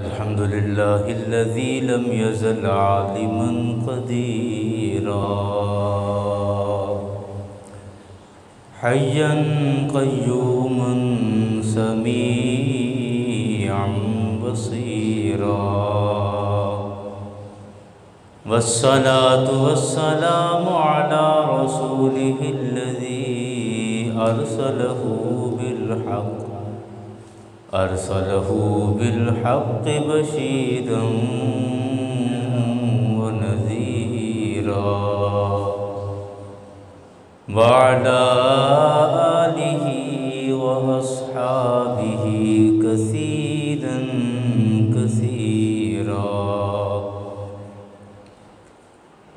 الحمد لله الذي لم يزل عالما قديرا حيا قيوما سميعا بصيرا والصلاة والسلام على رسوله الذي أرسله بالحق بشيرا ونذيرا وعلى آله وأصحابه كثيرا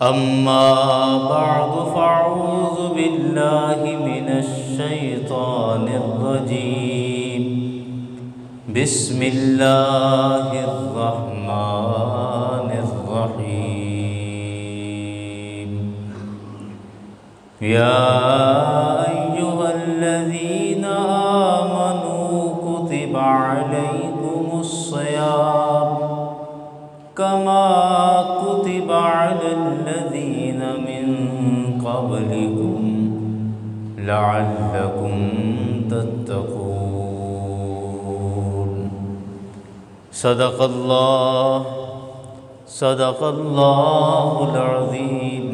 أما بعد فأعوذ بالله من الشيطان الرجيم بسم الله الرحمن الرحيم يا أيها الذين آمنوا كتب عليكم الصيام كما كتب على الذين من قبلكم لعلكم تتقون صدق الله العظيم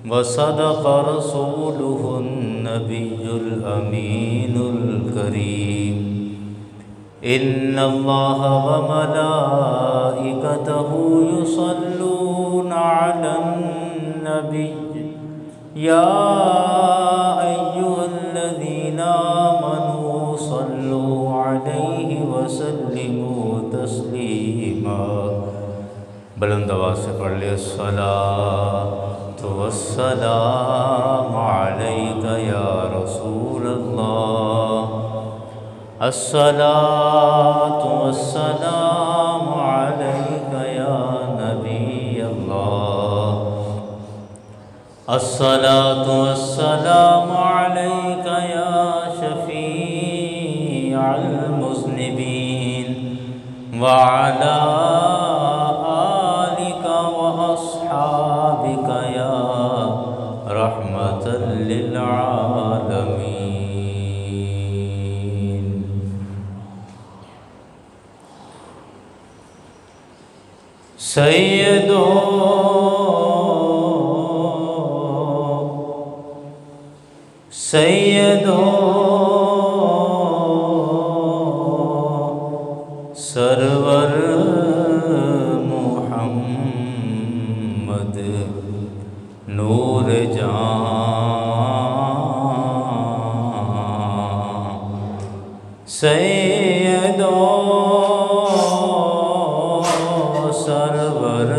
وصدق رسوله النبي الأمين الكريم إن الله وملائكته يصلون على النبي يا أيها الذين آمنوا صلوا عليه وسلموا تسليما بلند آواز سے پڑھ لے الصلاة والسلام عليك يا رسول الله الصلاة والسلام عليك يا نبي الله الصلاة والسلام عليك يا شفيع المذنبين وعلى آلك وأصحابك يا رحمة للعالمين. سیدو سرور محمد نور جان سیدو سرور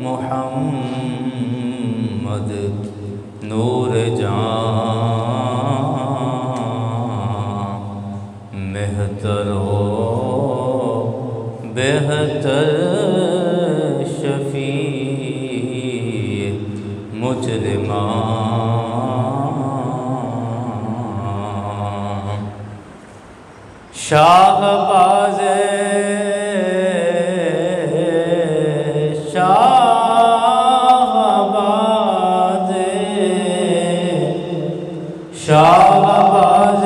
محمد نور جان مہتر و بہتر شفیع مجرمان شاہ باز شاہباز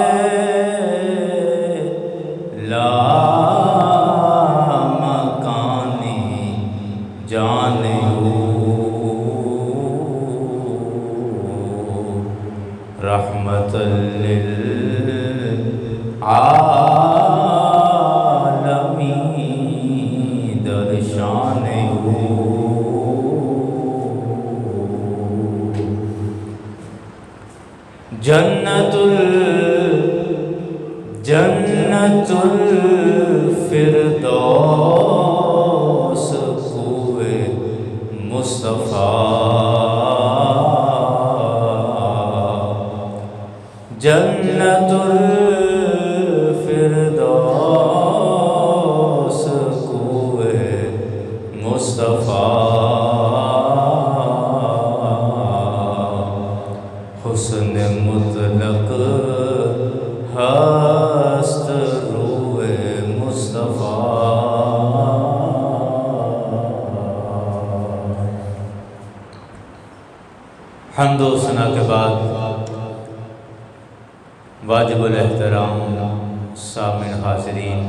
لا مکانی جانیو رحمت للعالمین درشانیو جنت الفردوس کوئے مصطفیٰ جنت الفردوس کوئے مصطفیٰ حسن مطلق ہست روئے مصطفیٰ حمد و ثنا کے بعد واجب الاحترام سامعین حاضرین،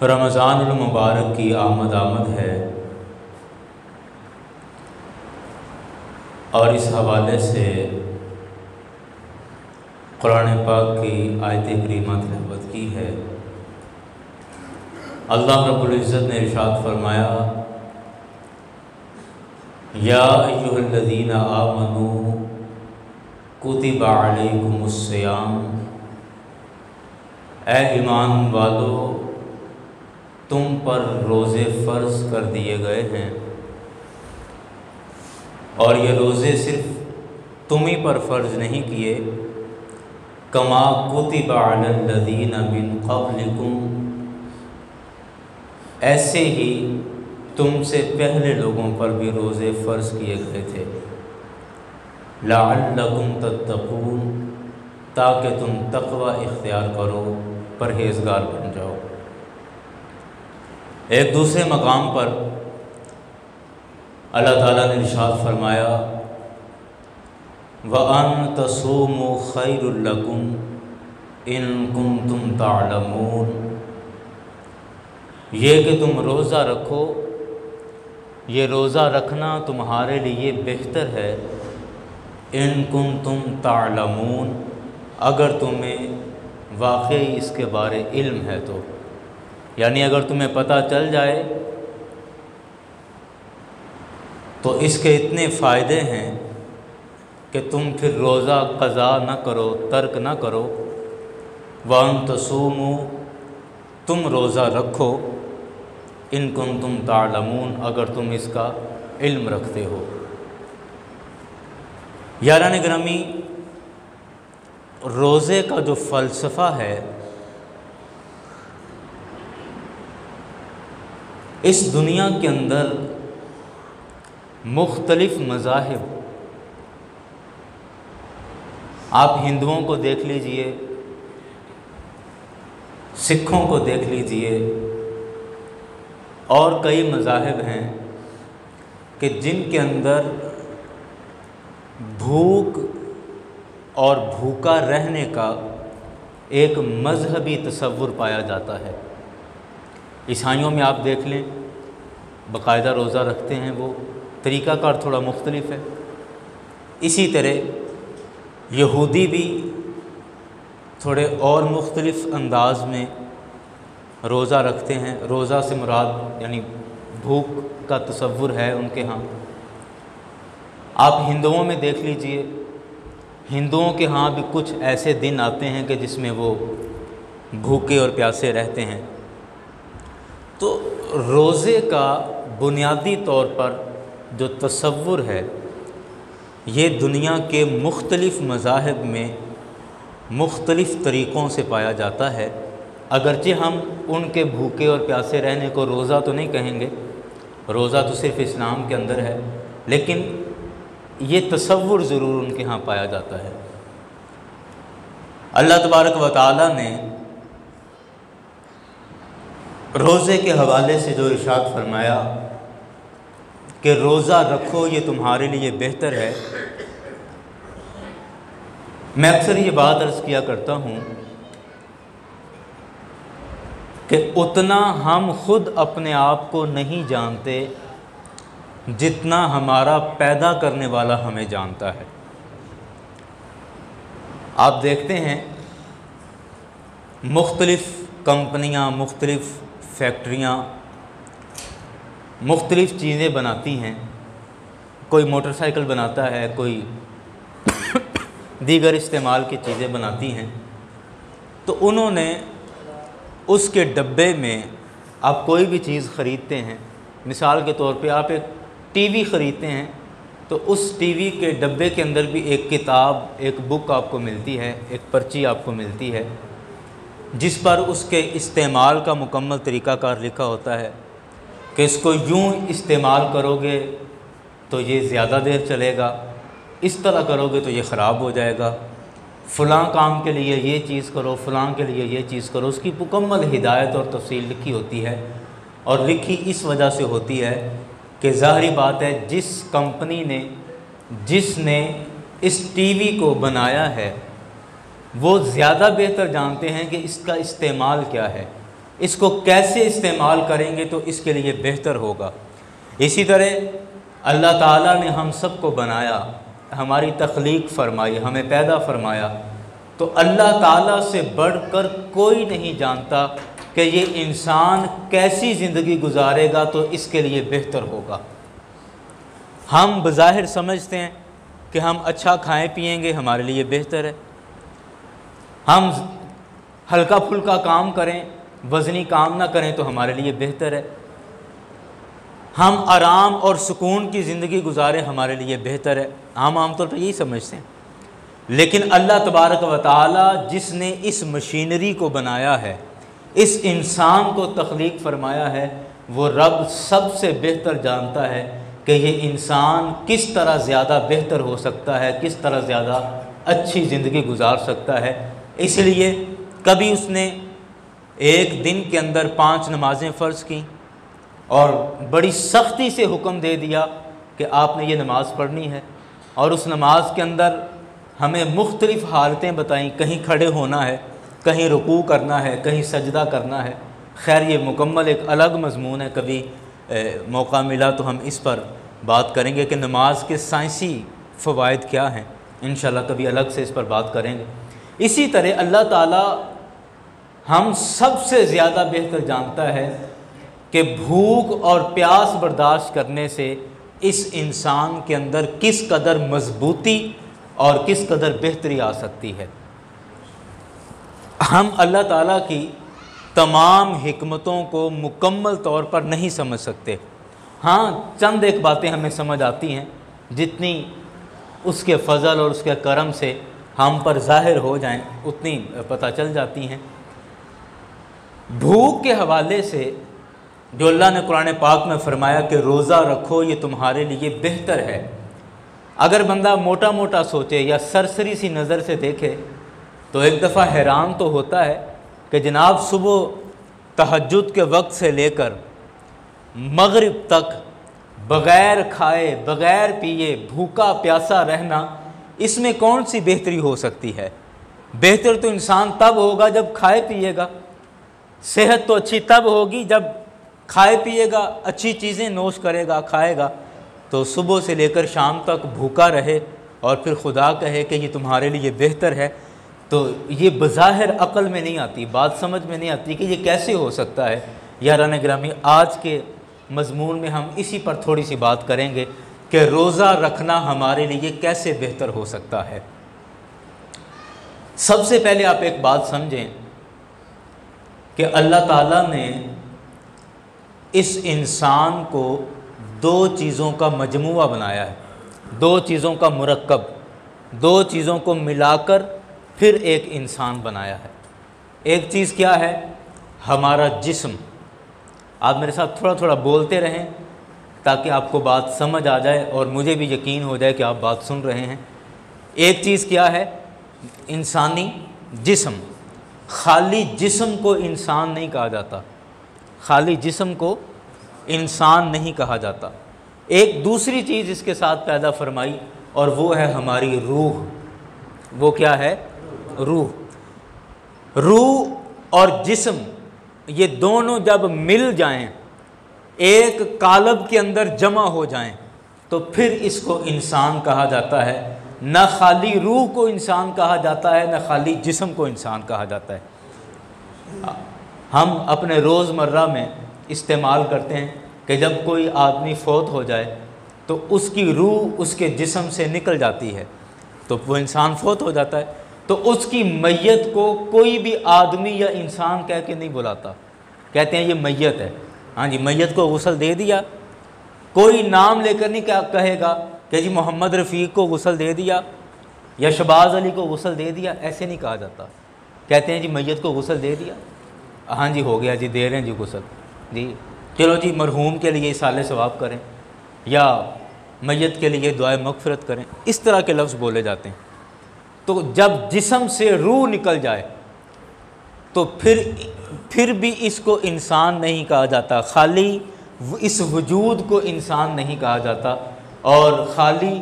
رمضان المبارک کی آمد ہے، اور اس حوالے سے قرآن پاک کی آیت کریمہ تلاوت کی ہے۔ اللہ رب العزت نے ارشاد فرمایا، یا ایھا الذین آمنوا کتب علیکم الصیام، اے ایمان والو تم پر روزے فرض کر دیے گئے ہیں، اور یہ روزے صرف تم ہی پر فرض نہیں کیے، کما کتب علی الذین من قبلکم، ایسے ہی تم سے پہلے لوگوں پر بھی روزے فرض کیے گئے تھے، لعلکم تتقون، تاکہ تم تقوی اختیار کرو، پرہیزگار بن جاؤ۔ ایک دوسرے مقام پر اللہ تعالیٰ نے ارشاد فرمایا، وَأَن تَصُومُوا خَيْرٌ لَكُمْ إِن كُنتُمْ تَعْلَمُونَ، یہ کہ تم روزہ رکھو، یہ روزہ رکھنا تمہارے لیے بہتر ہے، ان کنتم تعلمون، اگر تمہیں واقعی اس کے بارے علم ہے تو، یعنی اگر تمہیں پتہ چل جائے تو اس کے اتنے فائدے ہیں کہ تم پھر روزہ قضا نہ کرو، ترک نہ کرو۔ وَأَن تَصُومُوا، تم روزہ رکھو، ان کنتم تعلمون، اگر تم اس کا علم رکھتے ہو۔ یاران گرامی، روزے کا جو فلسفہ ہے، اس دنیا کے اندر مختلف مذاہب، آپ ہندوؤں کو دیکھ لیجئے، سکھوں کو دیکھ لیجئے، اور کئی مذاہب ہیں کہ جن کے اندر بھوک اور بھوکا رہنے کا ایک مذہبی تصور پایا جاتا ہے۔ عیسائیوں میں آپ دیکھ لیں، باقاعدہ روزہ رکھتے ہیں، وہ طریقہ کار تھوڑا مختلف ہے۔ اسی طرح یہودی بھی تھوڑے اور مختلف انداز میں روزہ رکھتے ہیں، روزہ سے مراد یعنی بھوک کا تصور ہے ان کے ہاں۔ آپ ہندوؤں میں دیکھ لیجئے، ہندوؤں کے ہاں بھی کچھ ایسے دن آتے ہیں کہ جس میں وہ بھوکے اور پیاسے رہتے ہیں۔ تو روزے کا بنیادی طور پر جو تصور ہے، یہ دنیا کے مختلف مذاہب میں مختلف طریقوں سے پایا جاتا ہے۔ اگرچہ ہم ان کے بھوکے اور پیاسے رہنے کو روزہ تو نہیں کہیں گے، روزہ تو صرف اسلام کے اندر ہے، لیکن یہ تصور ضرور ان کے ہاں پایا جاتا ہے۔ اللہ تبارک و تعالیٰ نے روزے کے حوالے سے جو ارشاد فرمایا کہ روزہ رکھو، یہ تمہارے لیے بہتر ہے، میں اکثر یہ بات عرض کیا کرتا ہوں کہ اتنا ہم خود اپنے آپ کو نہیں جانتے جتنا ہمارا پیدا کرنے والا ہمیں جانتا ہے۔ آپ دیکھتے ہیں مختلف کمپنیاں، مختلف فیکٹریاں مختلف چیزیں بناتی ہیں، کوئی موٹر سائیکل بناتا ہے، کوئی دیگر استعمال کی چیزیں بناتی ہیں، تو انہوں نے اس کے ڈبے میں، آپ کوئی بھی چیز خریدتے ہیں، مثال کے طور پہ آپ ایک ٹی وی خریدتے ہیں، تو اس ٹی وی کے ڈبے کے اندر بھی ایک کتاب، ایک بک آپ کو ملتی ہے، ایک پرچی آپ کو ملتی ہے، جس پر اس کے استعمال کا مکمل طریقہ کار لکھا ہوتا ہے کہ اس کو یوں استعمال کرو گے تو یہ زیادہ دیر چلے گا، اس طرح کرو گے تو یہ خراب ہو جائے گا، فلاں کام کے لیے یہ چیز کرو، فلاں کے لیے یہ چیز کرو، اس کی مکمل ہدایت اور تفصیل لکھی ہوتی ہے، اور لکھی اس وجہ سے ہوتی ہے کہ کہ ظاہری بات ہے جس کمپنی نے، جس نے اس ٹی وی کو بنایا ہے وہ زیادہ بہتر جانتے ہیں کہ اس کا استعمال کیا ہے، اس کو کیسے استعمال کریں گے تو اس کے لیے بہتر ہوگا۔ اسی طرح اللہ تعالیٰ نے ہم سب کو بنایا، ہماری تخلیق فرمائی، ہمیں پیدا فرمایا، تو اللہ تعالیٰ سے بڑھ کر کوئی نہیں جانتا کہ یہ انسان کیسی زندگی گزارے گا تو اس کے لیے بہتر ہوگا۔ ہم بظاہر سمجھتے ہیں کہ ہم اچھا کھائیں پئیں گے ہمارے لیے بہتر ہے، ہم ہلکا پھلکا کام کریں، وزنی کام نہ کریں تو ہمارے لیے بہتر ہے، ہم آرام اور سکون کی زندگی گزاریں ہمارے لیے بہتر ہے، ہم عام طور پر یہی سمجھتے ہیں۔ لیکن اللہ تبارک و تعالی جس نے اس مشینری کو بنایا ہے، اس انسان کو تخلیق فرمایا ہے، وہ رب سب سے بہتر جانتا ہے کہ یہ انسان کس طرح زیادہ بہتر ہو سکتا ہے، کس طرح زیادہ اچھی زندگی گزار سکتا ہے۔ اس لیے کبھی اس نے ایک دن کے اندر 5 نمازیں فرض کیں اور بڑی سختی سے حکم دے دیا کہ آپ نے یہ نماز پڑھنی ہے، اور اس نماز کے اندر ہمیں مختلف حالتیں بتائیں، کہیں کھڑے ہونا ہے، کہیں رکوع کرنا ہے، کہیں سجدہ کرنا ہے۔ خیر یہ مکمل ایک الگ مضمون ہے، کبھی موقع ملا تو ہم اس پر بات کریں گے کہ نماز کے سائنسی فوائد کیا ہیں، انشاءاللہ کبھی الگ سے اس پر بات کریں گے۔ اسی طرح اللہ تعالیٰ ہم سب سے زیادہ بہتر جانتا ہے کہ بھوک اور پیاس برداشت کرنے سے اس انسان کے اندر کس قدر مضبوطی اور کس قدر بہتری آ سکتی ہے۔ ہم اللہ تعالیٰ کی تمام حکمتوں کو مکمل طور پر نہیں سمجھ سکتے، ہاں چند ایک باتیں ہمیں سمجھ آتی ہیں جتنی اس کے فضل اور اس کے کرم سے ہم پر ظاہر ہو جائیں اتنی پتہ چل جاتی ہیں۔ بھوک کے حوالے سے جو اللہ نے قرآن پاک میں فرمایا کہ روزہ رکھو یہ تمہارے لیے بہتر ہے، اگر بندہ موٹا موٹا سوچے یا سرسری سی نظر سے دیکھے تو ایک دفعہ حیران تو ہوتا ہے کہ جناب صبح تہجد کے وقت سے لے کر مغرب تک بغیر کھائے بغیر پیے بھوکا پیاسا رہنا، اس میں کون سی بہتری ہو سکتی ہے؟ بہتر تو انسان تب ہوگا جب کھائے پیے گا، صحت تو اچھی تب ہوگی جب کھائے پیے گا، اچھی چیزیں نوش کرے گا، کھائے گا۔ تو صبح سے لے کر شام تک بھوکا رہے اور پھر خدا کہے کہ یہ تمہارے لیے بہتر ہے، تو یہ بظاہر عقل میں نہیں آتی، بات سمجھ میں نہیں آتی کہ یہ کیسے ہو سکتا ہے۔ یاران گرامی، آج کے مضمون میں ہم اسی پر تھوڑی سی بات کریں گے کہ روزہ رکھنا ہمارے لیے کیسے بہتر ہو سکتا ہے۔ سب سے پہلے آپ ایک بات سمجھیں کہ اللہ تعالیٰ نے اس انسان کو 2 چیزوں کا مجموعہ بنایا ہے، 2 چیزوں کا مرکب، 2 چیزوں کو ملا کر پھر ایک انسان بنایا ہے۔ ایک چیز کیا ہے؟ ہمارا جسم۔ آپ میرے ساتھ تھوڑا تھوڑا بولتے رہیں تاکہ آپ کو بات سمجھ آ جائے اور مجھے بھی یقین ہو جائے کہ آپ بات سن رہے ہیں۔ ایک چیز کیا ہے؟ انسانی جسم۔ خالی جسم کو انسان نہیں کہا جاتا، خالی جسم کو انسان نہیں کہا جاتا۔ ایک دوسری چیز اس کے ساتھ پیدا فرمائی اور وہ ہے ہماری روح۔ وہ کیا ہے؟ روح۔ روح اور جسم یہ دونوں جب مل جائیں، ایک قالب کے اندر جمع ہو جائیں تو پھر اس کو انسان کہا جاتا ہے۔ نہ خالی روح کو انسان کہا جاتا ہے، نہ خالی جسم کو انسان کہا جاتا ہے۔ ہم اپنے روزمرہ میں استعمال کرتے ہیں کہ جب کوئی آدمی فوت ہو جائے تو اس کی روح اس کے جسم سے نکل جاتی ہے تو وہ انسان فوت ہو جاتا ہے، تو اس کی میت کو کوئی بھی آدمی یا انسان کہہ کے نہیں بلاتا، کہتے ہیں یہ میت ہے۔ ہاں جی، میت کو غسل دے دیا، کوئی نام لے کر نہیں کہے گا کہ جی محمد رفیق کو غسل دے دیا یا شہباز علی کو غسل دے دیا، ایسے نہیں کہا جاتا۔ کہتے ہیں جی میت کو غسل دے دیا، ہاں جی ہو گیا جی، دے رہے ہیں جی غسل، جی چلو جی مرحوم کے لیے اصالہ ثواب کریں یا میت کے لیے دعائے مغفرت کریں، اس طرح کے لفظ بولے جاتے ہیں۔ تو جب جسم سے روح نکل جائے تو پھر بھی اس کو انسان نہیں کہا جاتا، خالی اس وجود کو انسان نہیں کہا جاتا، اور خالی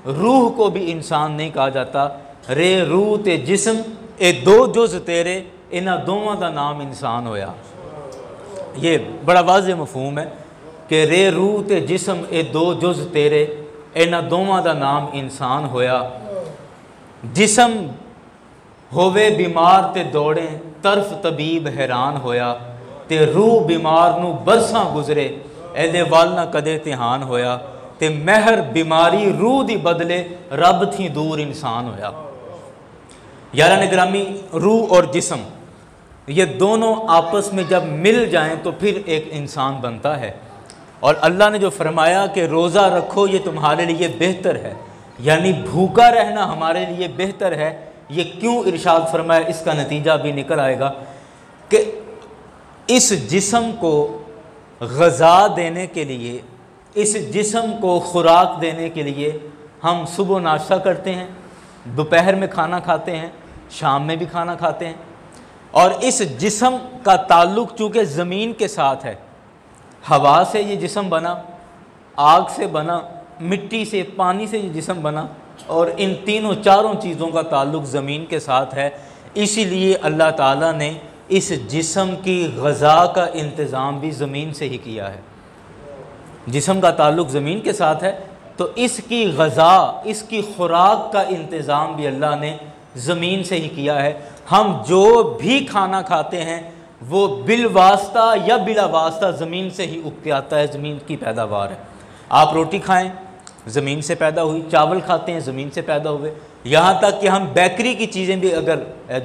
روح کو بھی انسان نہیں کہا جاتا۔ رے روح تے جسم اے دو جز تیرے، انہاں دوواں دا نام انسان ہویا۔ یہ بڑا واضح مفہوم ہے کہ رے روح تے جسم اے دو جز تیرے، انہاں دوواں دا نام انسان ہویا۔ جسم ہووے بیمار تے دوڑیں، طرف طبیب حیران ہویا، تے روح بیمار نو برساں گزرے، ایدے وال نہ کدے تہان ہویا، تے مہر بیماری روح دی بدلے، رب تھی دور انسان ہویا۔ یاران گرامی، روح اور جسم یہ دونوں آپس میں جب مل جائیں تو پھر ایک انسان بنتا ہے۔ اور اللہ نے جو فرمایا کہ روزہ رکھو یہ تمہارے لیے بہتر ہے، یعنی بھوکا رہنا ہمارے لیے بہتر ہے، یہ کیوں ارشاد فرمایا، اس کا نتیجہ بھی نکل آئے گا کہ اس جسم کو غذا دینے کے لیے، اس جسم کو خوراک دینے کے لیے ہم صبح ناشتہ کرتے ہیں، دوپہر میں کھانا کھاتے ہیں، شام میں بھی کھانا کھاتے ہیں، اور اس جسم کا تعلق چونکہ زمین کے ساتھ ہے، ہوا سے یہ جسم بنا، آگ سے بنا، مٹی سے، پانی سے یہ جسم بنا، اور ان تینوں چاروں چیزوں کا تعلق زمین کے ساتھ ہے۔ اسی لیے اللہ تعالیٰ نے اس جسم کی غذا کا انتظام بھی زمین سے ہی کیا ہے۔ جسم کا تعلق زمین کے ساتھ ہے تو اس کی غذا، اس کی خوراک کا انتظام بھی اللہ نے زمین سے ہی کیا ہے۔ ہم جو بھی کھانا کھاتے ہیں وہ بالواسطہ یا بلا واسطہ زمین سے ہی اگ کے آتا ہے، زمین کی پیداوار ہے۔ آپ روٹی کھائیں، زمین سے پیدا ہوئی، چاول کھاتے ہیں، زمین سے پیدا ہوئے، یہاں تک کہ ہم بیکری کی چیزیں بھی اگر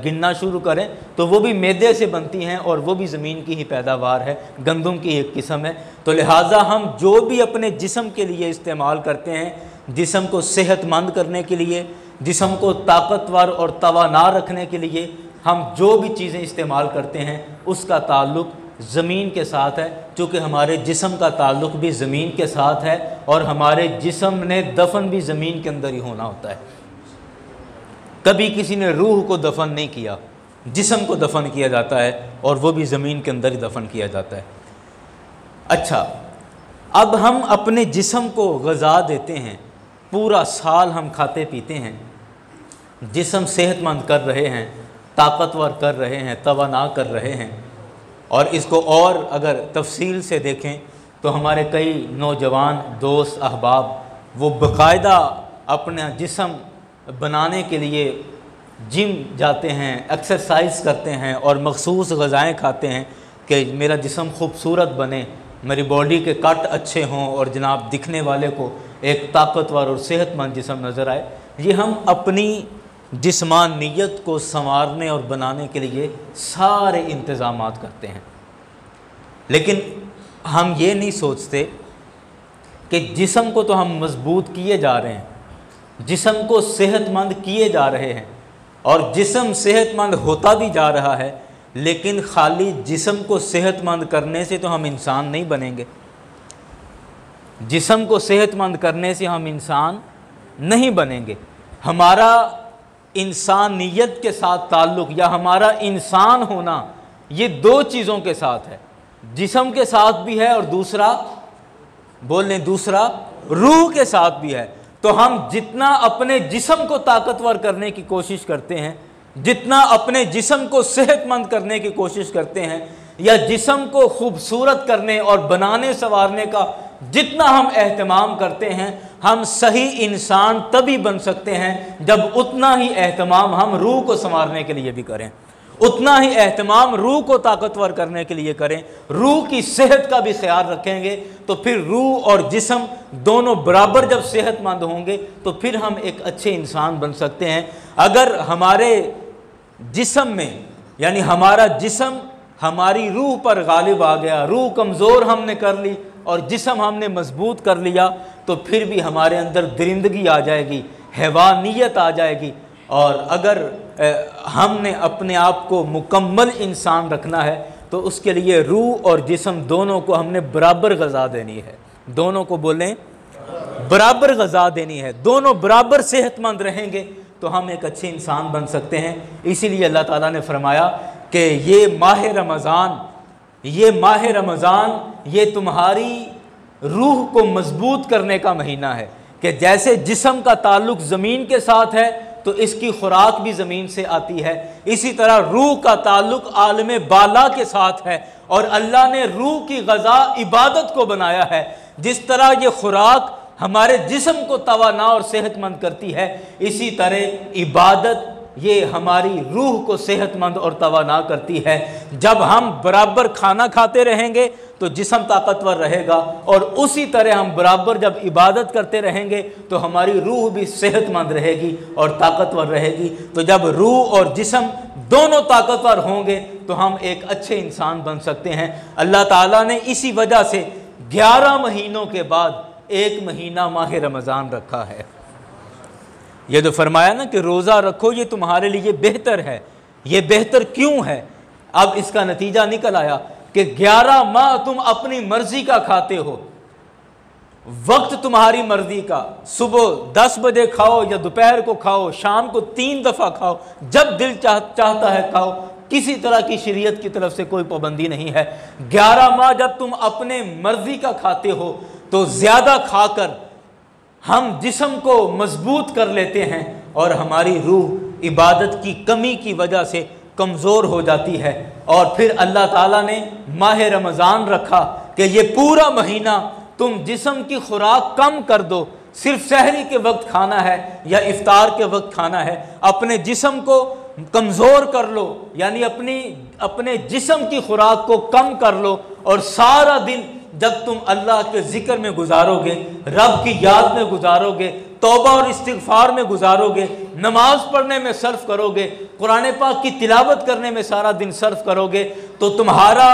گننا شروع کریں تو وہ بھی میدے سے بنتی ہیں اور وہ بھی زمین کی ہی پیداوار ہے، گندم کی ایک قسم ہے۔ تو لہٰذا ہم جو بھی اپنے جسم کے لیے استعمال کرتے ہیں، جسم کو صحت مند کرنے کے لیے، جسم کو طاقتور اور توانا رکھنے کے لیے ہم جو بھی چیزیں استعمال کرتے ہیں اس کا تعلق زمین کے ساتھ ہے، چونکہ ہمارے جسم کا تعلق بھی زمین کے ساتھ ہے، اور ہمارے جسم نے دفن بھی زمین کے اندر ہی ہونا ہوتا ہے۔ کبھی کسی نے روح کو دفن نہیں کیا، جسم کو دفن کیا جاتا ہے اور وہ بھی زمین کے اندر ہی دفن کیا جاتا ہے۔ اچھا، اب ہم اپنے جسم کو غذا دیتے ہیں، پورا سال ہم کھاتے پیتے ہیں، جسم صحت مند کر رہے ہیں، طاقتور کر رہے ہیں، توانا کر رہے ہیں، اور اس کو اور اگر تفصیل سے دیکھیں تو ہمارے کئی نوجوان دوست احباب وہ باقاعدہ اپنا جسم بنانے کے لیے جم جاتے ہیں، ایکسرسائز کرتے ہیں اور مخصوص غذائیں کھاتے ہیں کہ میرا جسم خوبصورت بنے، میری باڈی کے کٹ اچھے ہوں اور جناب دکھنے والے کو ایک طاقتور اور صحت مند جسم نظر آئے۔ یہ ہم اپنی جسمانیت کو سنوارنے اور بنانے کے لیے سارے انتظامات کرتے ہیں، لیکن ہم یہ نہیں سوچتے کہ جسم کو تو ہم مضبوط کیے جا رہے ہیں، جسم کو صحت مند کیے جا رہے ہیں، اور جسم صحت مند ہوتا بھی جا رہا ہے، لیکن خالی جسم کو صحت مند کرنے سے تو ہم انسان نہیں بنیں گے، جسم کو صحت مند کرنے سے ہم انسان نہیں بنیں گے۔ ہمارا انسانیت کے ساتھ تعلق یا ہمارا انسان ہونا یہ دو چیزوں کے ساتھ ہے، جسم کے ساتھ بھی ہے اور دوسرا بولیں دوسرا روح کے ساتھ بھی ہے۔ تو ہم جتنا اپنے جسم کو طاقتور کرنے کی کوشش کرتے ہیں، جتنا اپنے جسم کو صحت مند کرنے کی کوشش کرتے ہیں، یا جسم کو خوبصورت کرنے اور بنانے سنوارنے کا جتنا ہم اہتمام کرتے ہیں، ہم صحیح انسان تبھی بن سکتے ہیں جب اتنا ہی اہتمام ہم روح کو سنوارنے کے لیے بھی کریں، اتنا ہی اہتمام روح کو طاقتور کرنے کے لیے کریں، روح کی صحت کا بھی خیال رکھیں گے تو پھر روح اور جسم دونوں برابر جب صحت مند ہوں گے تو پھر ہم ایک اچھے انسان بن سکتے ہیں۔ اگر ہمارے جسم میں یعنی ہمارا جسم ہماری روح پر غالب آ گیا، روح کمزور ہم نے کر لی اور جسم ہم نے مضبوط کر لیا، تو پھر بھی ہمارے اندر درندگی آ جائے گی، حیوانیت آ جائے گی، اور اگر ہم نے اپنے آپ کو مکمل انسان رکھنا ہے تو اس کے لیے روح اور جسم دونوں کو ہم نے برابر غذا دینی ہے، دونوں کو بولیں برابر غذا دینی ہے، دونوں برابر صحت مند رہیں گے تو ہم ایک اچھے انسان بن سکتے ہیں۔ اسی لیے اللہ تعالیٰ نے فرمایا کہ یہ ماہ رمضان یہ ماہ رمضان یہ تمہاری روح کو مضبوط کرنے کا مہینہ ہے، کہ جیسے جسم کا تعلق زمین کے ساتھ ہے تو اس کی خوراک بھی زمین سے آتی ہے، اسی طرح روح کا تعلق عالم بالا کے ساتھ ہے، اور اللہ نے روح کی غذا عبادت کو بنایا ہے۔ جس طرح یہ خوراک ہمارے جسم کو توانا اور صحت مند کرتی ہے، اسی طرح عبادت یہ ہماری روح کو صحت مند اور توانا کرتی ہے۔ جب ہم برابر کھانا کھاتے رہیں گے تو جسم طاقتور رہے گا، اور اسی طرح ہم برابر جب عبادت کرتے رہیں گے تو ہماری روح بھی صحت مند رہے گی اور طاقتور رہے گی۔ تو جب روح اور جسم دونوں طاقتور ہوں گے تو ہم ایک اچھے انسان بن سکتے ہیں۔ اللہ تعالیٰ نے اسی وجہ سے 11 مہینوں کے بعد ایک مہینہ ماہ رمضان رکھا ہے۔ یہ جو فرمایا نا کہ روزہ رکھو یہ تمہارے لیے بہتر ہے، یہ بہتر کیوں ہے؟ اب اس کا نتیجہ نکل آیا کہ 11 ماہ تم اپنی مرضی کا کھاتے ہو، وقت تمہاری مرضی کا، صبح 10 بجے کھاؤ یا دوپہر کو کھاؤ، شام کو 3 دفعہ کھاؤ، جب دل چاہتا ہے کھاؤ، کسی طرح کی شریعت کی طرف سے کوئی پابندی نہیں ہے۔ 11 ماہ جب تم اپنے مرضی کا کھاتے ہو تو زیادہ کھا کر ہم جسم کو مضبوط کر لیتے ہیں اور ہماری روح عبادت کی کمی کی وجہ سے کمزور ہو جاتی ہے، اور پھر اللہ تعالیٰ نے ماہ رمضان رکھا کہ یہ پورا مہینہ تم جسم کی خوراک کم کر دو، صرف سحری کے وقت کھانا ہے یا افطار کے وقت کھانا ہے، اپنے جسم کو کمزور کر لو، یعنی اپنے جسم کی خوراک کو کم کر لو، اور سارا دن جب تم اللہ کے ذکر میں گزارو گے، رب کی یاد میں گزارو گے، توبہ اور استغفار میں گزارو گے، نماز پڑھنے میں صرف کرو گے، قرآن پاک کی تلاوت کرنے میں سارا دن صرف کرو گے، تو تمہارا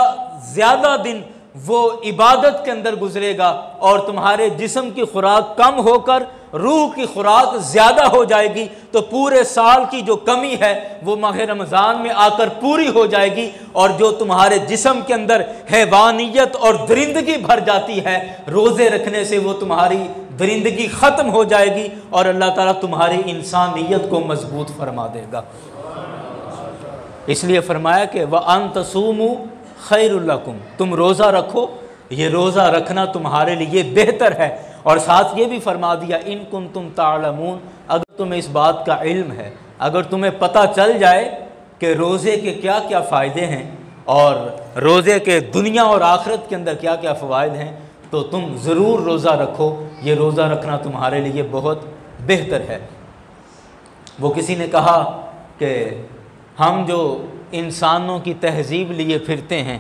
زیادہ دن وہ عبادت کے اندر گزرے گا، اور تمہارے جسم کی خوراک کم ہو کر روح کی خوراک زیادہ ہو جائے گی، تو پورے سال کی جو کمی ہے وہ ماہ رمضان میں آ کر پوری ہو جائے گی، اور جو تمہارے جسم کے اندر حیوانیت اور درندگی بھر جاتی ہے روزے رکھنے سے، وہ تمہاری درندگی ختم ہو جائے گی، اور اللہ تعالیٰ تمہاری انسانیت کو مضبوط فرما دے گا۔ اس لیے فرمایا کہ وَأَن تَصُومُوا خَيْرٌ لَكُمْ، تم روزہ رکھو، یہ روزہ رکھنا تمہارے لیے بہتر ہے، اور ساتھ یہ بھی فرما دیا ان کنتم تعلمون، اگر تمہیں اس بات کا علم ہے، اگر تمہیں پتہ چل جائے کہ روزے کے کیا کیا فائدے ہیں اور روزے کے دنیا اور آخرت کے اندر کیا کیا فوائد ہیں، تو تم ضرور روزہ رکھو، یہ روزہ رکھنا تمہارے لیے بہت بہتر ہے۔ وہ کسی نے کہا کہ ہم جو انسانوں کی تہذیب لیے پھرتے ہیں،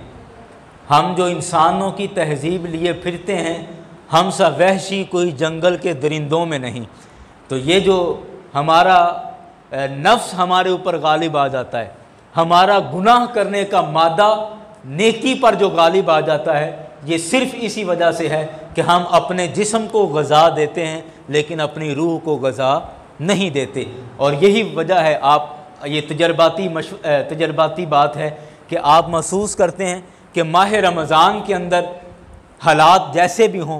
ہم جو انسانوں کی تہذیب لیے پھرتے ہیں، ہم سا وحشی کوئی جنگل کے درندوں میں نہیں۔ تو یہ جو ہمارا نفس ہمارے اوپر غالب آ جاتا ہے، ہمارا گناہ کرنے کا مادہ نیکی پر جو غالب آ جاتا ہے، یہ صرف اسی وجہ سے ہے کہ ہم اپنے جسم کو غذا دیتے ہیں لیکن اپنی روح کو غذا نہیں دیتے، اور یہی وجہ ہے یہ تجرباتی بات ہے کہ آپ محسوس کرتے ہیں کہ ماہ رمضان کے اندر حالات جیسے بھی ہوں،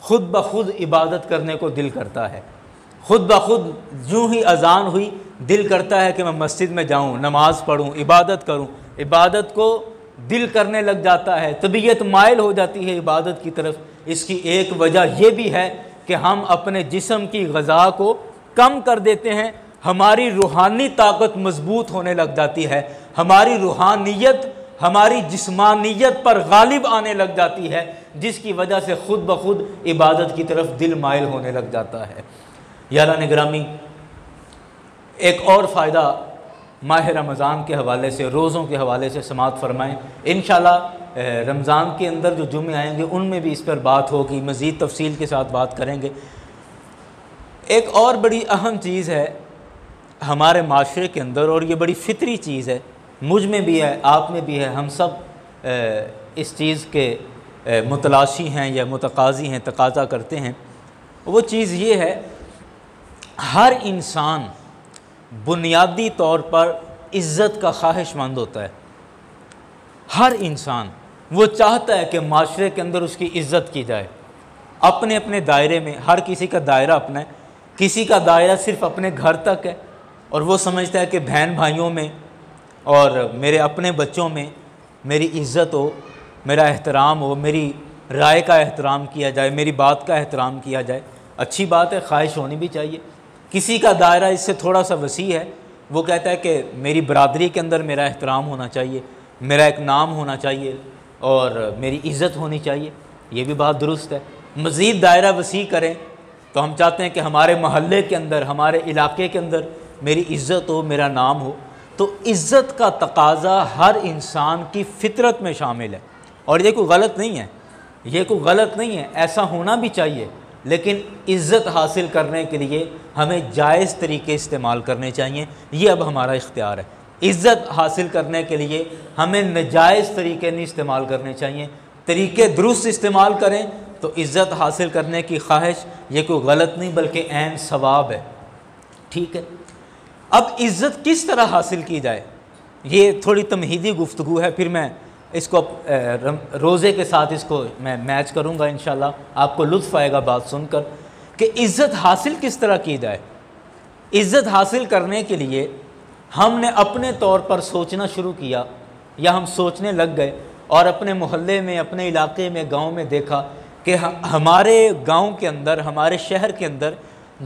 خود بخود عبادت کرنے کو دل کرتا ہے، خود بخود جو ہی اذان ہوئی دل کرتا ہے کہ میں مسجد میں جاؤں، نماز پڑھوں، عبادت کروں، عبادت کو دل کرنے لگ جاتا ہے، طبیعت مائل ہو جاتی ہے عبادت کی طرف۔ اس کی ایک وجہ یہ بھی ہے کہ ہم اپنے جسم کی غذا کو کم کر دیتے ہیں، ہماری روحانی طاقت مضبوط ہونے لگ جاتی ہے، ہماری روحانیت ہماری جسمانیت پر غالب آنے لگ جاتی ہے، جس کی وجہ سے خود بخود عبادت کی طرف دل مائل ہونے لگ جاتا ہے۔ یاران گرامی، ایک اور فائدہ ماہ رمضان کے حوالے سے، روزوں کے حوالے سے سماعت فرمائیں، انشاءاللہ رمضان کے اندر جو جمعے آئیں گے ان میں بھی اس پر بات ہوگی، مزید تفصیل کے ساتھ بات کریں گے۔ ایک اور بڑی اہم چیز ہے ہمارے معاشرے کے اندر، اور یہ بڑی فطری چیز ہے، مجھ میں بھی ہے، آپ میں بھی ہے، ہم سب اس چیز کے متلاشی ہیں یا متقاضی ہیں، تقاضا کرتے ہیں۔ وہ چیز یہ ہے، ہر انسان بنیادی طور پر عزت کا خواہش مند ہوتا ہے، ہر انسان وہ چاہتا ہے کہ معاشرے کے اندر اس کی عزت کی جائے، اپنے اپنے دائرے میں، ہر کسی کا دائرہ اپنا ہے، کسی کا دائرہ صرف اپنے گھر تک ہے، اور وہ سمجھتا ہے کہ بہن بھائیوں میں اور میرے اپنے بچوں میں میری عزت ہو، میرا احترام ہو، میری رائے کا احترام کیا جائے، میری بات کا احترام کیا جائے، اچھی بات ہے، خواہش ہونی بھی چاہیے۔ کسی کا دائرہ اس سے تھوڑا سا وسیع ہے، وہ کہتا ہے کہ میری برادری کے اندر میرا احترام ہونا چاہیے، میرا ایک نام ہونا چاہیے اور میری عزت ہونی چاہیے، یہ بھی بات درست ہے۔ مزید دائرہ وسیع کریں تو ہم چاہتے ہیں کہ ہمارے محلے کے اندر، ہمارے علاقے کے اندر میری عزت ہو، میرا نام ہو۔ تو عزت کا تقاضا ہر انسان کی فطرت میں شامل ہے، اور یہ کوئی غلط نہیں ہے، یہ کوئی غلط نہیں ہے، ایسا ہونا بھی چاہیے۔ لیکن عزت حاصل کرنے کے لیے ہمیں جائز طریقے استعمال کرنے چاہیے، یہ اب ہمارا اختیار ہے۔ عزت حاصل کرنے کے لیے ہمیں ناجائز طریقے نہیں استعمال کرنے چاہیے، طریقے درست استعمال کریں تو عزت حاصل کرنے کی خواہش یہ کوئی غلط نہیں بلکہ عین ثواب ہے، ٹھیک ہے۔ اب عزت کس طرح حاصل کی جائے، یہ تھوڑی تمہیدی گفتگو ہے، پھر میں اس کو روزے کے ساتھ اس کو میں میچ کروں گا انشاءاللہ، آپ کو لطف آئے گا بات سن کر کہ عزت حاصل کس طرح کی جائے۔ عزت حاصل کرنے کے لیے ہم نے اپنے طور پر سوچنا شروع کیا، یا ہم سوچنے لگ گئے اور اپنے محلے میں، اپنے علاقے میں، گاؤں میں دیکھا کہ ہمارے گاؤں کے اندر، ہمارے شہر کے اندر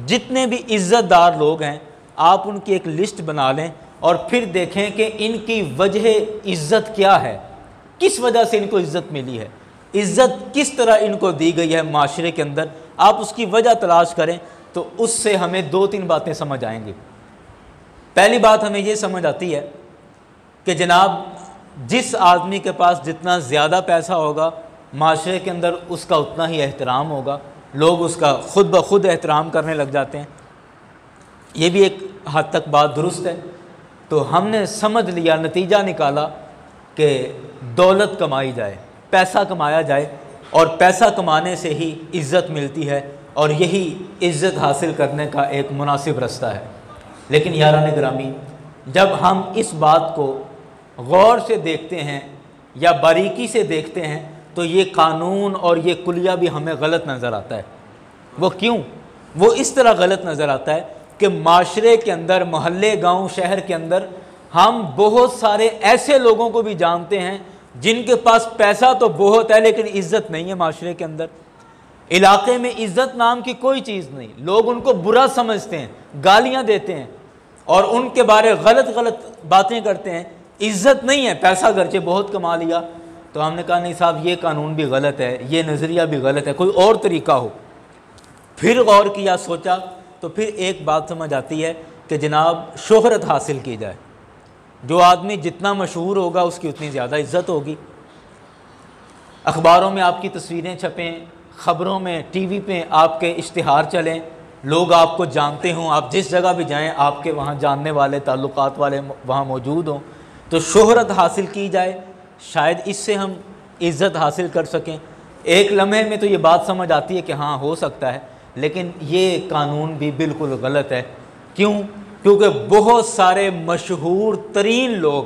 جتنے بھی عزت دار لوگ ہیں، آپ ان کی ایک لسٹ بنا لیں اور پھر دیکھیں کہ ان کی وجہ عزت کیا ہے، کس وجہ سے ان کو عزت ملی ہے، عزت کس طرح ان کو دی گئی ہے معاشرے کے اندر، آپ اس کی وجہ تلاش کریں تو اس سے ہمیں 2-3 باتیں سمجھ آئیں گی۔ پہلی بات ہمیں یہ سمجھ آتی ہے کہ جناب جس آدمی کے پاس جتنا زیادہ پیسہ ہوگا، معاشرے کے اندر اس کا اتنا ہی احترام ہوگا، لوگ اس کا خود بخود احترام کرنے لگ جاتے ہیں۔ یہ بھی ایک حد تک بات درست ہے۔ تو ہم نے سمجھ لیا، نتیجہ نکالا کہ دولت کمائی جائے، پیسہ کمایا جائے، اور پیسہ کمانے سے ہی عزت ملتی ہے، اور یہی عزت حاصل کرنے کا ایک مناسب رستہ ہے۔ لیکن یاران گرامی، جب ہم اس بات کو غور سے دیکھتے ہیں یا باریکی سے دیکھتے ہیں تو یہ قانون اور یہ کلیہ بھی ہمیں غلط نظر آتا ہے۔ وہ کیوں؟ وہ اس طرح غلط نظر آتا ہے کہ معاشرے کے اندر، محلے، گاؤں، شہر کے اندر ہم بہت سارے ایسے لوگوں کو بھی جانتے ہیں جن کے پاس پیسہ تو بہت ہے لیکن عزت نہیں ہے معاشرے کے اندر۔ علاقے میں عزت نام کی کوئی چیز نہیں، لوگ ان کو برا سمجھتے ہیں، گالیاں دیتے ہیں اور ان کے بارے غلط باتیں کرتے ہیں، عزت نہیں ہے، پیسہ گرچہ بہت کما لیا۔ تو ہم نے کہا نہیں صاحب، یہ قانون بھی غلط ہے، یہ نظریہ بھی غلط ہے، کوئی اور طریقہ ہو۔ پھر غور کیا، سوچا، تو پھر ایک بات سمجھ آتی ہے کہ جناب شہرت حاصل کی جائے۔ جو آدمی جتنا مشہور ہوگا اس کی اتنی زیادہ عزت ہوگی۔ اخباروں میں آپ کی تصویریں چھپیں، خبروں میں، ٹی وی پہ آپ کے اشتہار چلیں، لوگ آپ کو جانتے ہوں، آپ جس جگہ بھی جائیں آپ کے وہاں جاننے والے، تعلقات والے وہاں موجود ہوں، تو شہرت حاصل کی جائے، شاید اس سے ہم عزت حاصل کر سکیں۔ ایک لمحے میں تو یہ بات سمجھ آتی ہے کہ ہاں ہو سکتا ہے، لیکن یہ قانون بھی بالکل غلط ہے۔ کیوں؟ کیونکہ بہت سارے مشہور ترین لوگ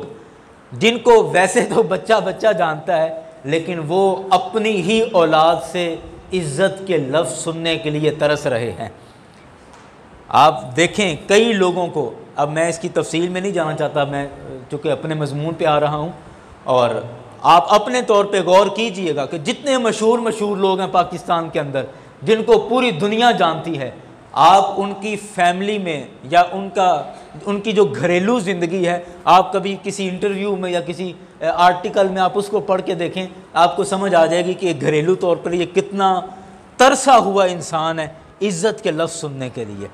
جن کو ویسے تو بچہ جانتا ہے، لیکن وہ اپنی ہی اولاد سے عزت کے لفظ سننے کے لیے ترس رہے ہیں۔ آپ دیکھیں کئی لوگوں کو، اب میں اس کی تفصیل میں نہیں جانا چاہتا، میں چونکہ اپنے مضمون پہ آ رہا ہوں، اور آپ اپنے طور پہ غور کیجئے گا کہ جتنے مشہور لوگ ہیں پاکستان کے اندر جن کو پوری دنیا جانتی ہے، آپ ان کی فیملی میں یا ان کی جو گھریلو زندگی ہے، آپ کبھی کسی انٹرویو میں یا کسی آرٹیکل میں آپ اس کو پڑھ کے دیکھیں، آپ کو سمجھ آ جائے گی کہ گھریلو طور پر یہ کتنا ترسا ہوا انسان ہے عزت کے لفظ سننے کے لیے۔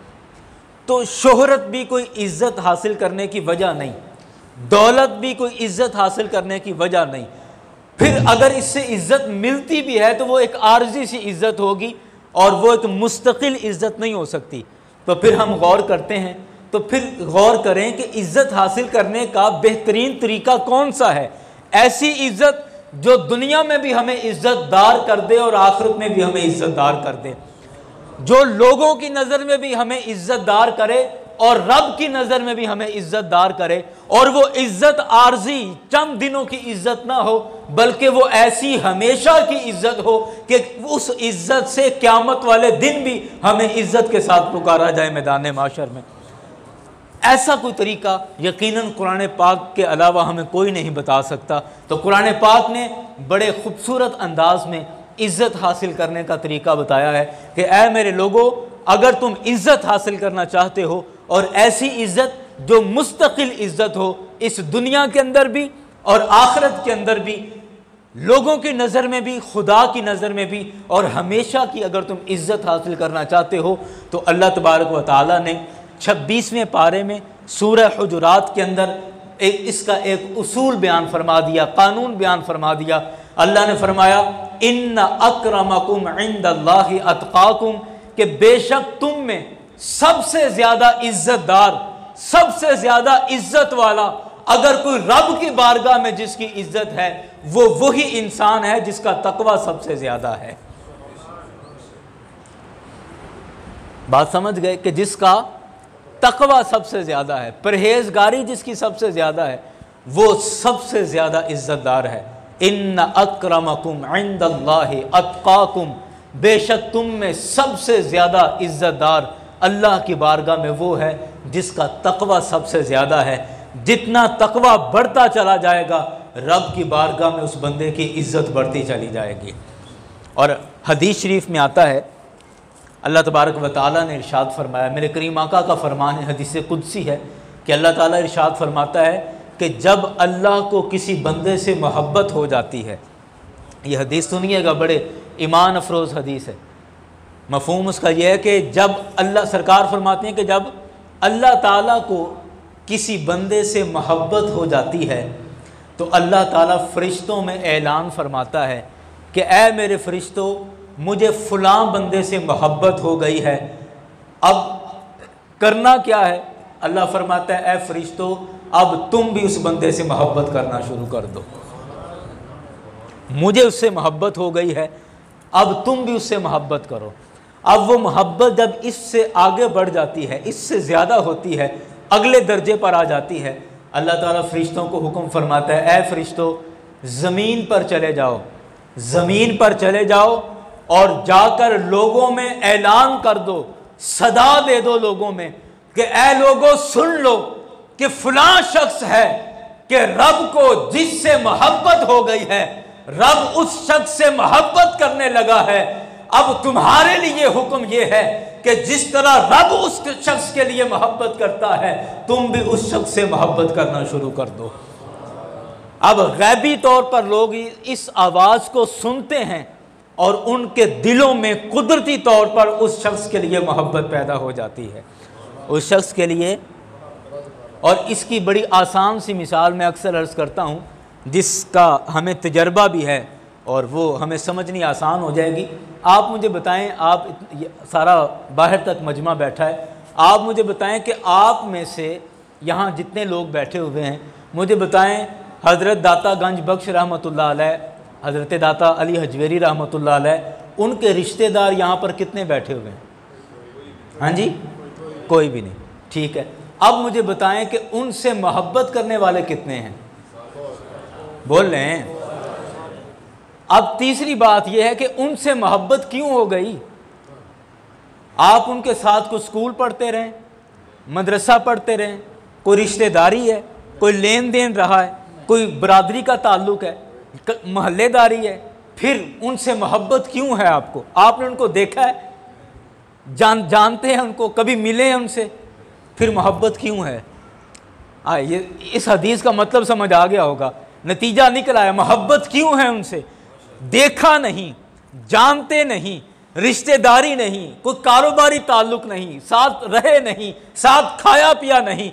تو شہرت بھی کوئی عزت حاصل کرنے کی وجہ نہیں، دولت بھی کوئی عزت حاصل کرنے کی وجہ نہیں۔ پھر اگر اس سے عزت ملتی بھی ہے تو وہ ایک عارضی سی عزت ہوگی اور وہ ایک مستقل عزت نہیں ہو سکتی۔ تو پھر ہم غور کرتے ہیں، تو پھر غور کریں کہ عزت حاصل کرنے کا بہترین طریقہ کون سا ہے، ایسی عزت جو دنیا میں بھی ہمیں عزت دار کر دے اور آخرت میں بھی ہمیں عزت دار کر دے، جو لوگوں کی نظر میں بھی ہمیں عزت دار کرے اور رب کی نظر میں بھی ہمیں عزت دار کرے، اور وہ عزت عارضی چند دنوں کی عزت نہ ہو بلکہ وہ ایسی ہمیشہ کی عزت ہو کہ اس عزت سے قیامت والے دن بھی ہمیں عزت کے ساتھ پکارا جائے میدان معاشر میں۔ ایسا کوئی طریقہ یقیناً قرآن پاک کے علاوہ ہمیں کوئی نہیں بتا سکتا۔ تو قرآن پاک نے بڑے خوبصورت انداز میں عزت حاصل کرنے کا طریقہ بتایا ہے کہ اے میرے لوگو، اگر تم عزت حاصل کرنا چاہتے ہو، اور ایسی عزت جو مستقل عزت ہو، اس دنیا کے اندر بھی اور آخرت کے اندر بھی، لوگوں کی نظر میں بھی، خدا کی نظر میں بھی، اور ہمیشہ کی اگر تم عزت حاصل کرنا چاہتے ہو، تو اللہ تبارک و تعالیٰ نے 26ویں پارے میں سورہ حجرات کے اندر اس کا ایک اصول بیان فرما دیا، قانون بیان فرما دیا۔ اللہ نے فرمایا ان اکرمکم عند اللہ اتقاکم، کہ بے شک تم میں سب سے زیادہ عزت دار، سب سے زیادہ عزت والا، اگر کوئی رب کی بارگاہ میں جس کی عزت ہے، وہ وہی انسان ہے جس کا تقوی سب سے زیادہ ہے۔ بات سمجھ گئے کہ جس کا تقوی سب سے زیادہ ہے، پرہیزگاری جس کی سب سے زیادہ ہے، وہ سب سے زیادہ عزت دار ہے۔ ان اکرمکم عند اللہ اتقاکم، بے شک تم میں سب سے زیادہ عزت دار اللہ کی بارگاہ میں وہ ہے جس کا تقوی سب سے زیادہ ہے۔ جتنا تقوی بڑھتا چلا جائے گا، رب کی بارگاہ میں اس بندے کی عزت بڑھتی چلی جائے گی۔ اور حدیث شریف میں آتا ہے، اللہ تبارک و تعالیٰ نے ارشاد فرمایا، میرے کریم آقا کا فرمان ہے، حدیث قدسی ہے، کہ اللہ تعالیٰ ارشاد فرماتا ہے کہ جب اللہ کو کسی بندے سے محبت ہو جاتی ہے، یہ حدیث سنیے گا، بڑے ایمان افروز حدیث ہے۔ مفہوم اس کا یہ ہے کہ جب اللہ، سرکار فرماتے ہیں کہ جب اللہ تعالیٰ کو کسی بندے سے محبت ہو جاتی ہے تو اللہ تعالیٰ فرشتوں میں اعلان فرماتا ہے کہ اے میرے فرشتوں، مجھے فلاں بندے سے محبت ہو گئی ہے، اب کرنا کیا ہے؟ اللہ فرماتا ہے اے فرشتوں، اب تم بھی اس بندے سے محبت کرنا شروع کر دو۔ مجھے اس سے محبت ہو گئی ہے، اب تم بھی اس سے محبت کرو۔ اب وہ محبت جب اس سے آگے بڑھ جاتی ہے، اس سے زیادہ ہوتی ہے، اگلے درجے پر آ جاتی ہے، اللہ تعالیٰ فرشتوں کو حکم فرماتا ہے اے فرشتوں، زمین پر چلے جاؤ، زمین پر چلے جاؤ اور جا کر لوگوں میں اعلان کر دو، صدا دے دو لوگوں میں کہ اے لوگوں سن لو کہ فلاں شخص ہے کہ رب کو جس سے محبت ہو گئی ہے، رب اس شخص سے محبت کرنے لگا ہے۔ اب تمہارے لیے حکم یہ ہے کہ جس طرح رب اس شخص کے لیے محبت کرتا ہے، تم بھی اس شخص سے محبت کرنا شروع کر دو۔ اب غیبی طور پر لوگ اس آواز کو سنتے ہیں اور ان کے دلوں میں قدرتی طور پر اس شخص کے لیے محبت پیدا ہو جاتی ہے، اس شخص کے لیے۔ اور اس کی بڑی آسان سی مثال میں اکثر عرض کرتا ہوں، جس کا ہمیں تجربہ بھی ہے اور وہ ہمیں سمجھنی آسان ہو جائے گی۔ آپ مجھے بتائیں، آپ سارا باہر تک مجمع بیٹھا ہے، آپ مجھے بتائیں کہ آپ میں سے یہاں جتنے لوگ بیٹھے ہوئے ہیں، مجھے بتائیں حضرت داتا گنج بخش رحمۃ اللہ علیہ، حضرت داتا علی حجویری رحمۃ اللہ علیہ، ان کے رشتہ دار یہاں پر کتنے بیٹھے ہوئے ہیں؟ ہاں جی، کوئی بھی نہیں، ٹھیک ہے۔ اب مجھے بتائیں کہ ان سے محبت کرنے والے کتنے ہیں؟ بول رہے ہیں۔ اب تیسری بات یہ ہے کہ ان سے محبت کیوں ہو گئی؟ آپ ان کے ساتھ کوئی سکول پڑھتے رہیں، مدرسہ پڑھتے رہیں، کوئی رشتہ داری ہے، کوئی لین دین رہا ہے، کوئی برادری کا تعلق ہے، محلے داری ہے، پھر ان سے محبت کیوں ہے آپ کو؟ آپ نے ان کو دیکھا ہے، جانتے ہیں ان کو، کبھی ملے ہیں ان سے، پھر محبت کیوں ہے؟ یہ اس حدیث کا مطلب سمجھ آ گیا ہوگا، نتیجہ نکل آیا، محبت کیوں ہے ان سے؟ دیکھا نہیں، جانتے نہیں، رشتہ داری نہیں، کوئی کاروباری تعلق نہیں، ساتھ رہے نہیں، ساتھ کھایا پیا نہیں،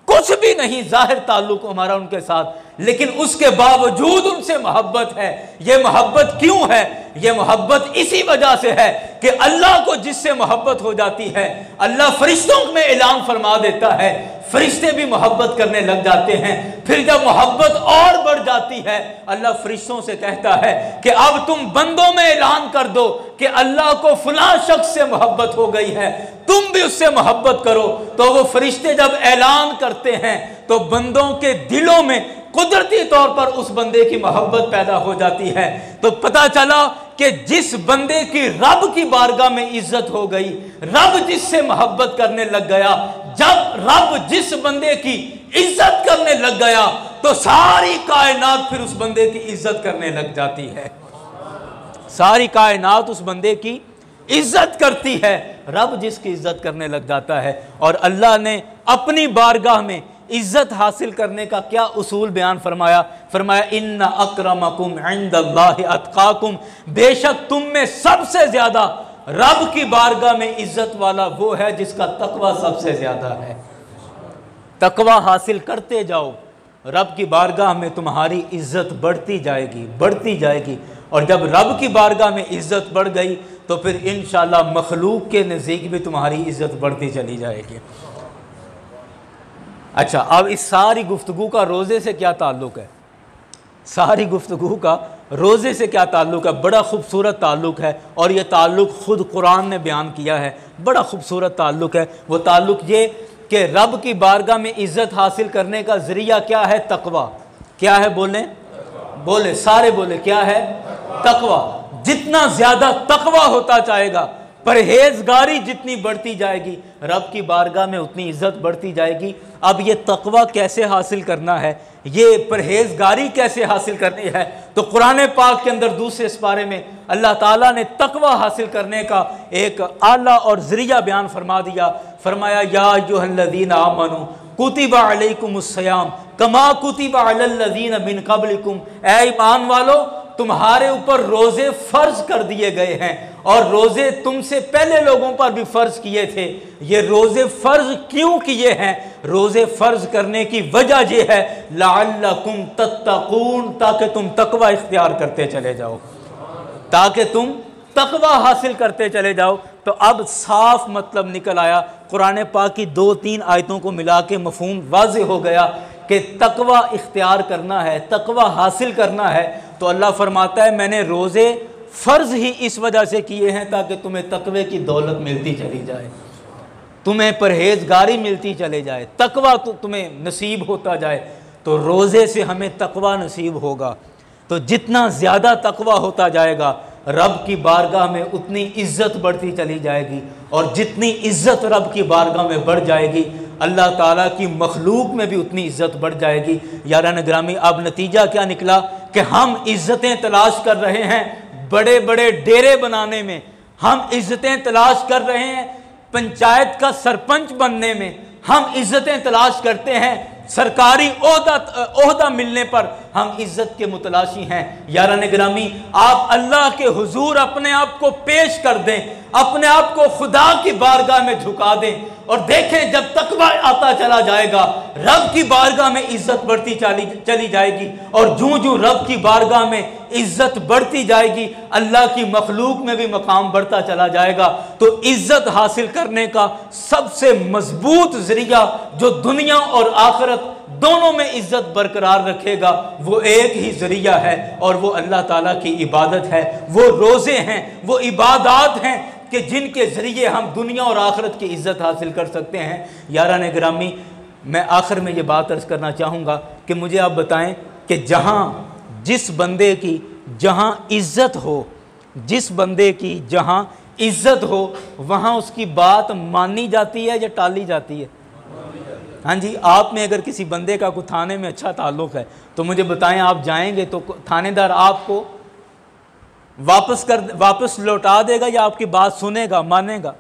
کچھ بھی نہیں ظاہر تعلق ہمارا ان کے ساتھ، لیکن اس کے باوجود ان سے محبت ہے۔ یہ محبت کیوں ہے؟ یہ محبت اسی وجہ سے ہے کہ اللہ کو جس سے محبت ہو جاتی ہے، اللہ فرشتوں میں اعلان فرما دیتا ہے، فرشتے بھی محبت کرنے لگ جاتے ہیں۔ پھر جب محبت اور بڑھ جاتی ہے، اللہ فرشتوں سے کہتا ہے کہ اب تم بندوں میں اعلان کر دو کہ اللہ کو فلاں شخص سے محبت ہو گئی ہے، تم بھی اس سے محبت کرو۔ تو وہ فرشتے جب اعلان کرتے ہیں تو بندوں کے دلوں میں قدرتی طور پر اس بندے کی محبت پیدا ہو جاتی ہے۔ تو پتہ چلا کہ جس بندے کی رب کی بارگاہ میں عزت ہو گئی، رب جس سے محبت کرنے لگ گیا، جب رب جس بندے کی عزت کرنے لگ گیا تو ساری کائنات پھر اس بندے کی عزت کرنے لگ جاتی ہے. ساری کائنات اس بندے کی عزت کرتی ہے، رب جس کی عزت کرنے لگ جاتا ہے. اور اللہ نے اپنی بارگاہ میں عزت حاصل کرنے کا کیا اصول بیان فرمایا؟ فرمایا ان اکرمکم عند اللہ اتقاکم، بے شک تم میں سب سے زیادہ رب کی بارگاہ میں عزت والا وہ ہے جس کا تقوی سب سے زیادہ ہے. تقوی حاصل کرتے جاؤ، رب کی بارگاہ میں تمہاری عزت بڑھتی جائے گی، بڑھتی جائے گی. اور جب رب کی بارگاہ میں عزت بڑھ گئی تو پھر انشاءاللہ مخلوق کے نزدیک بھی تمہاری عزت بڑھتی چلی جائے گی. اچھا، اب اس ساری گفتگو کا روزے سے کیا تعلق ہے؟ ساری گفتگو کا روزے سے کیا تعلق ہے؟ بڑا خوبصورت تعلق ہے، اور یہ تعلق خود قرآن نے بیان کیا ہے. بڑا خوبصورت تعلق ہے. وہ تعلق یہ کہ رب کی بارگاہ میں عزت حاصل کرنے کا ذریعہ کیا ہے؟ تقوی. کیا ہے؟ بولیں، بولے سارے بولے، کیا ہے؟ تقوی. جتنا زیادہ تقوی ہوتا جائے گا، پرہیزگاری جتنی بڑھتی جائے گی، رب کی بارگاہ میں اتنی عزت بڑھتی جائے گی. اب یہ تقوی کیسے حاصل کرنا ہے، یہ پرہیزگاری کیسے حاصل کرنی ہے؟ تو قرآن پاک کے اندر دوسرے سپارے میں اللہ تعالیٰ نے تقوی حاصل کرنے کا ایک آلہ اور ذریعہ بیان فرما دیا. فرمایا یا ایھا الذین آمنوا کتب علیکم الصیام کما کتب علی الذین من قبلکم، اے ایمان والو تمہارے اوپر روزے فرض کر دیے گئے ہیں، اور روزے تم سے پہلے لوگوں پر بھی فرض کیے تھے. یہ روزے فرض کیوں کیے ہیں؟ روزے فرض کرنے کی وجہ یہ ہے لعلکم تتقون، تاکہ تم تقوی اختیار کرتے چلے جاؤ، تاکہ تم تقوی حاصل کرتے چلے جاؤ. تو اب صاف مطلب نکل آیا، قرآن پاک کی 2-3 آیتوں کو ملا کے مفہوم واضح ہو گیا کہ تقوی اختیار کرنا ہے، تقوی حاصل کرنا ہے. تو اللہ فرماتا ہے میں نے روزے فرض ہی اس وجہ سے کیے ہیں تاکہ تمہیں تقوی کی دولت ملتی چلی جائے، تمہیں پرہیزگاری ملتی چلے جائے، تقوی تمہیں نصیب ہوتا جائے. تو روزے سے ہمیں تقوی نصیب ہوگا. تو جتنا زیادہ تقوی ہوتا جائے گا، رب کی بارگاہ میں اتنی عزت بڑھتی چلی جائے گی، اور جتنی عزت رب کی بارگاہ میں بڑھ جائے گی، اللہ تعالیٰ کی مخلوق میں بھی اتنی عزت بڑھ جائے گی. یاران گرامی، اب نتیجہ کیا نکلا کہ ہم عزتیں تلاش کر رہے ہیں بڑے بڑے ڈیرے بنانے میں، ہم عزتیں تلاش کر رہے ہیں پنچایت کا سرپنچ بننے میں، ہم عزتیں تلاش کرتے ہیں سرکاری عہدہ ملنے پر، ہم عزت کے متلاشی ہیں. یاران گرامی، آپ اللہ کے حضور اپنے آپ کو پیش کر دیں، اپنے آپ کو خدا کی بارگاہ میں جھکا دیں، اور دیکھیں جب تقوی آتا چلا جائے گا، رب کی بارگاہ میں عزت بڑھتی چلی جائے گی. اور جوں رب کی بارگاہ میں عزت بڑھتی جائے گی، اللہ کی مخلوق میں بھی مقام بڑھتا چلا جائے گا. تو عزت حاصل کرنے کا سب سے مضبوط ذریعہ جو دنیا اور آخرت دونوں میں عزت برقرار رکھے گا، وہ ایک ہی ذریعہ ہے، اور وہ اللہ تعالیٰ کی عبادت ہے. وہ روزے ہیں، وہ عبادات ہیں کہ جن کے ذریعے ہم دنیا اور آخرت کی عزت حاصل کر سکتے ہیں. یاران گرامی، میں آخر میں یہ بات عرض کرنا چاہوں گا کہ مجھے آپ بتائیں کہ جس بندے کی جہاں عزت ہو، جس بندے کی جہاں عزت ہو، وہاں اس کی بات مانی جاتی ہے یا ٹالی جاتی ہے؟ ہاں جی، آپ میں اگر کسی بندے کا کوئی تھانے میں اچھا تعلق ہے تو مجھے بتائیں، آپ جائیں گے تو تھانے دار آپ کو واپس لوٹا دے گا یا آپ کی بات سنے گا، مانے گا؟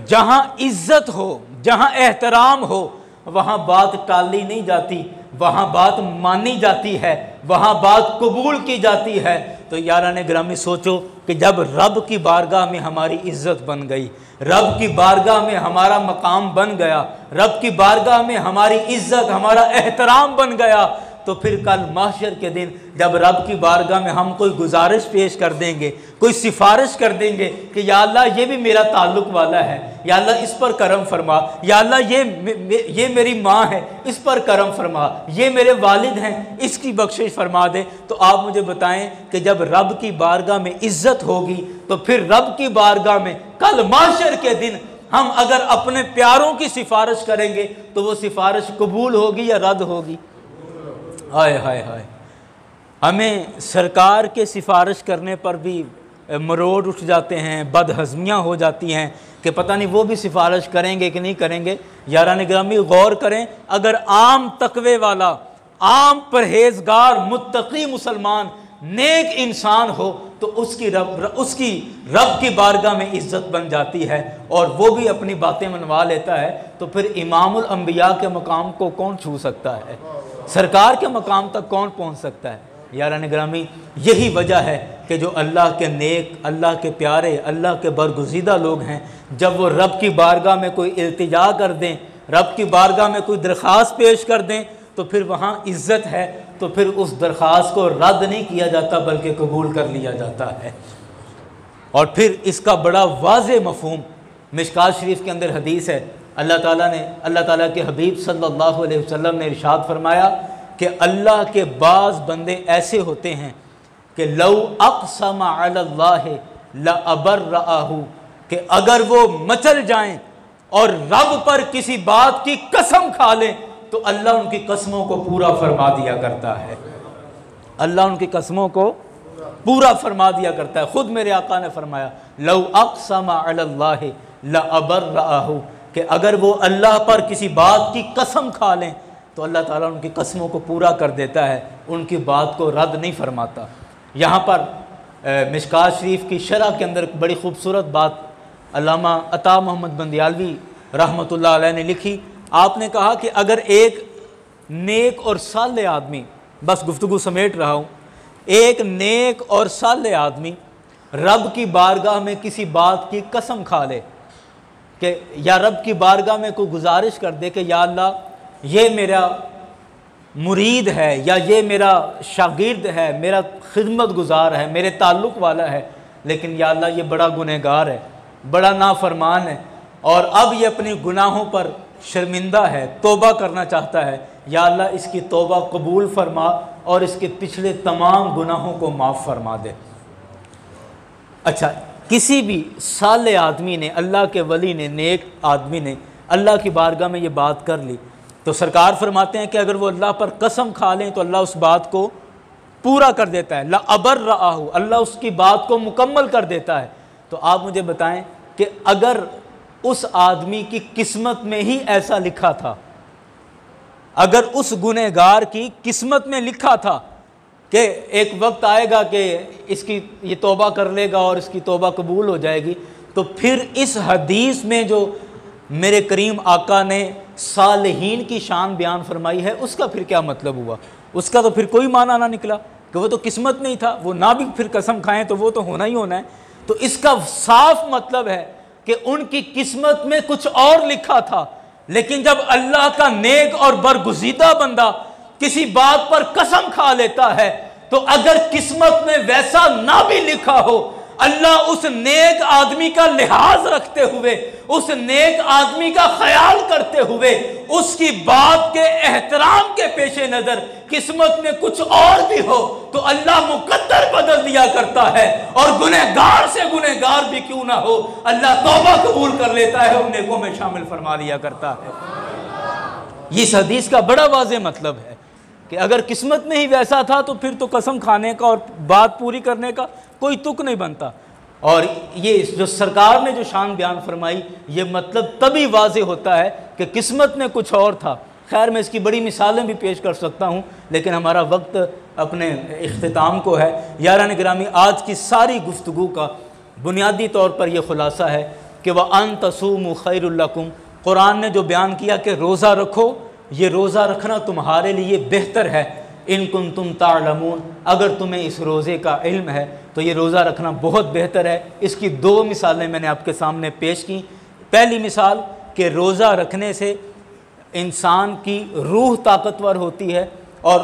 جہاں عزت ہو، جہاں احترام ہو، وہاں بات ٹالی نہیں جاتی، وہاں بات مانی جاتی ہے، وہاں بات قبول کی جاتی ہے. تو یاران گرامی سوچو کہ جب رب کی بارگاہ میں ہماری عزت بن گئی، رب کی بارگاہ میں ہمارا مقام بن گیا، رب کی بارگاہ میں ہماری عزت، ہمارا احترام بن گیا، تو پھر کل محشر کے دن جب رب کی بارگاہ میں ہم کوئی گزارش پیش کر دیں گے، کوئی سفارش کر دیں گے کہ یا اللہ یہ بھی میرا تعلق والا ہے، یا اللہ اس پر کرم فرما، یا اللہ یہ میری ماں ہے اس پر کرم فرما، یہ میرے والد ہیں اس کی بخشش فرما دے. تو آپ مجھے بتائیں کہ جب رب کی بارگاہ میں عزت ہوگی تو پھر رب کی بارگاہ میں کل محشر کے دن ہم اگر اپنے پیاروں کی سفارش کریں گے تو وہ سفارش قبول ہوگی یا رد ہوگی؟ ہائے ہائے ہائے، ہمیں سرکار کے سفارش کرنے پر بھی مروڑ اٹھ جاتے ہیں، بد ہضمیاں ہو جاتی ہیں کہ پتہ نہیں وہ بھی سفارش کریں گے کہ نہیں کریں گے۔ یاران گرامی غور کریں، اگر عام تقوی والا، عام پرہیزگار متقی مسلمان نیک انسان ہو تو اس کی رب کی بارگاہ میں عزت بن جاتی ہے اور وہ بھی اپنی باتیں منوا لیتا ہے، تو پھر امام الانبیاء کے مقام کو کون چھو سکتا ہے؟ سرکار کے مقام تک کون پہنچ سکتا ہے؟ یاران گرامی یہی وجہ ہے کہ جو اللہ کے نیک، اللہ کے پیارے، اللہ کے برگزیدہ لوگ ہیں، جب وہ رب کی بارگاہ میں کوئی التجا کر دیں، رب کی بارگاہ میں کوئی درخواست پیش کر دیں تو پھر وہاں عزت ہے، تو پھر اس درخواست کو رد نہیں کیا جاتا بلکہ قبول کر لیا جاتا ہے۔ اور پھر اس کا بڑا واضح مفہوم مشکوٰۃ شریف کے اندر حدیث ہے، اللہ تعالیٰ کے حبیب صلی اللہ علیہ وسلم نے ارشاد فرمایا کہ اللہ کے بعض بندے ایسے ہوتے ہیں کہ لو اقسم علی اللہ لابرأہ، کہ اگر وہ مچل جائیں اور رب پر کسی بات کی قسم کھا لیں تو اللہ ان کی قسموں کو پورا فرما دیا کرتا ہے۔ اللہ ان کی قسموں کو پورا فرما دیا کرتا ہے۔ خود میرے آقا نے فرمایا لو اقسم علی اللہ لابرأہ، کہ اگر وہ اللہ پر کسی بات کی قسم کھا لیں تو اللہ تعالیٰ ان کی قسموں کو پورا کر دیتا ہے، ان کی بات کو رد نہیں فرماتا۔ یہاں پر مشکوٰۃ شریف کی شرح کے اندر بڑی خوبصورت بات علامہ عطا محمد بندیالوی رحمۃ اللہ علیہ نے لکھی۔ آپ نے کہا کہ اگر ایک نیک اور صالح آدمی، بس گفتگو سمیٹ رہا ہوں، ایک نیک اور صالح آدمی رب کی بارگاہ میں کسی بات کی قسم کھا لے کہ یا رب کی بارگاہ میں کوئی گزارش کر دے کہ یا اللہ یہ میرا مرید ہے یا یہ میرا شاگرد ہے، میرا خدمت گزار ہے، میرے تعلق والا ہے، لیکن یا اللہ یہ بڑا گنہگار ہے، بڑا نافرمان ہے اور اب یہ اپنی گناہوں پر شرمندہ ہے، توبہ کرنا چاہتا ہے، یا اللہ اس کی توبہ قبول فرما اور اس کے پچھلے تمام گناہوں کو معاف فرما دے۔ اچھا، کسی بھی صالح آدمی نے، اللہ کے ولی نے، نیک آدمی نے اللہ کی بارگاہ میں یہ بات کر لی تو سرکار فرماتے ہیں کہ اگر وہ اللہ پر قسم کھا لیں تو اللہ اس بات کو پورا کر دیتا ہے، لأبرأہ، اللہ اس کی بات کو مکمل کر دیتا ہے۔ تو آپ مجھے بتائیں کہ اگر اس آدمی کی قسمت میں ہی ایسا لکھا تھا، اگر اس گنہگار کی قسمت میں لکھا تھا کہ ایک وقت آئے گا کہ اس کی یہ توبہ کر لے گا اور اس کی توبہ قبول ہو جائے گی، تو پھر اس حدیث میں جو میرے کریم آقا نے صالحین کی شان بیان فرمائی ہے اس کا پھر کیا مطلب ہوا؟ اس کا تو پھر کوئی معنی نہ نکلا کہ وہ تو قسمت میں ہی تھا، وہ نہ بھی پھر قسم کھائیں تو وہ تو ہونا ہی ہونا ہے۔ تو اس کا صاف مطلب ہے کہ ان کی قسمت میں کچھ اور لکھا تھا، لیکن جب اللہ کا نیک اور برگزیدہ بندہ کسی بات پر قسم کھا لیتا ہے تو اگر قسمت میں ویسا نہ بھی لکھا ہو، اللہ اس نیک آدمی کا لحاظ رکھتے ہوئے، اس نیک آدمی کا خیال کرتے ہوئے، اس کی بات کے احترام کے پیش نظر قسمت میں کچھ اور بھی ہو تو اللہ مقدر بدل دیا کرتا ہے، اور گنہگار سے گنہگار بھی کیوں نہ ہو اللہ توبہ قبول کر لیتا ہے اور نیکوں میں شامل فرما لیا کرتا ہے۔ یہ اس حدیث کا بڑا واضح مطلب ہے کہ اگر قسمت میں ہی ویسا تھا تو پھر تو قسم کھانے کا اور بات پوری کرنے کا کوئی تک نہیں بنتا۔ اور یہ جو سرکار نے جو شان بیان فرمائی، یہ مطلب تبھی واضح ہوتا ہے کہ قسمت میں کچھ اور تھا۔ خیر میں اس کی بڑی مثالیں بھی پیش کر سکتا ہوں، لیکن ہمارا وقت اپنے اختتام کو ہے۔ یاران گرامی، آج کی ساری گفتگو کا بنیادی طور پر یہ خلاصہ ہے کہ وَأَن تَصُومُوا خَيْرٌ لَكُمْ، قرآن نے جو بیان کیا کہ روزہ رکھو، یہ روزہ رکھنا تمہارے لیے بہتر ہے۔ ان کنتم تعلمون، اگر تمہیں اس روزے کا علم ہے تو یہ روزہ رکھنا بہت بہتر ہے۔ اس کی دو مثالیں میں نے آپ کے سامنے پیش کی۔ پہلی مثال کہ روزہ رکھنے سے انسان کی روح طاقتور ہوتی ہے، اور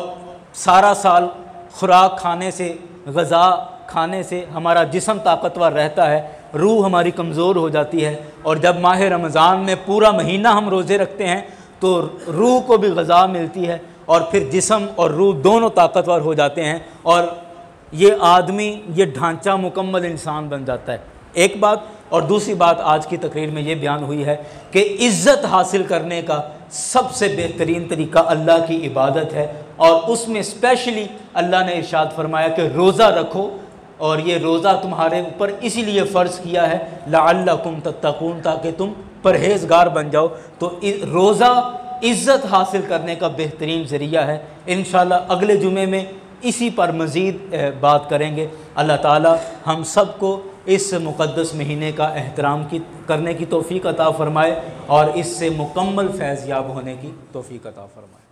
سارا سال خوراک کھانے سے، غذا کھانے سے ہمارا جسم طاقتور رہتا ہے، روح ہماری کمزور ہو جاتی ہے، اور جب ماہ رمضان میں پورا مہینہ ہم روزے رکھتے ہیں تو روح کو بھی غذا ملتی ہے اور پھر جسم اور روح دونوں طاقتور ہو جاتے ہیں، اور یہ آدمی، یہ ڈھانچہ مکمل انسان بن جاتا ہے۔ ایک بات، اور دوسری بات آج کی تقریر میں یہ بیان ہوئی ہے کہ عزت حاصل کرنے کا سب سے بہترین طریقہ اللہ کی عبادت ہے، اور اس میں اسپیشلی اللہ نے ارشاد فرمایا کہ روزہ رکھو اور یہ روزہ تمہارے اوپر اسی لیے فرض کیا ہے لعلکم تتقون، تاکہ تم پرہیزگار بن جاؤ۔ تو روزہ عزت حاصل کرنے کا بہترین ذریعہ ہے۔ انشاءاللہ اگلے جمعے میں اسی پر مزید بات کریں گے۔ اللہ تعالی ہم سب کو اس مقدس مہینے کا احترام کرنے کی توفیق عطا فرمائے اور اس سے مکمل فیض یاب ہونے کی توفیق عطا فرمائے۔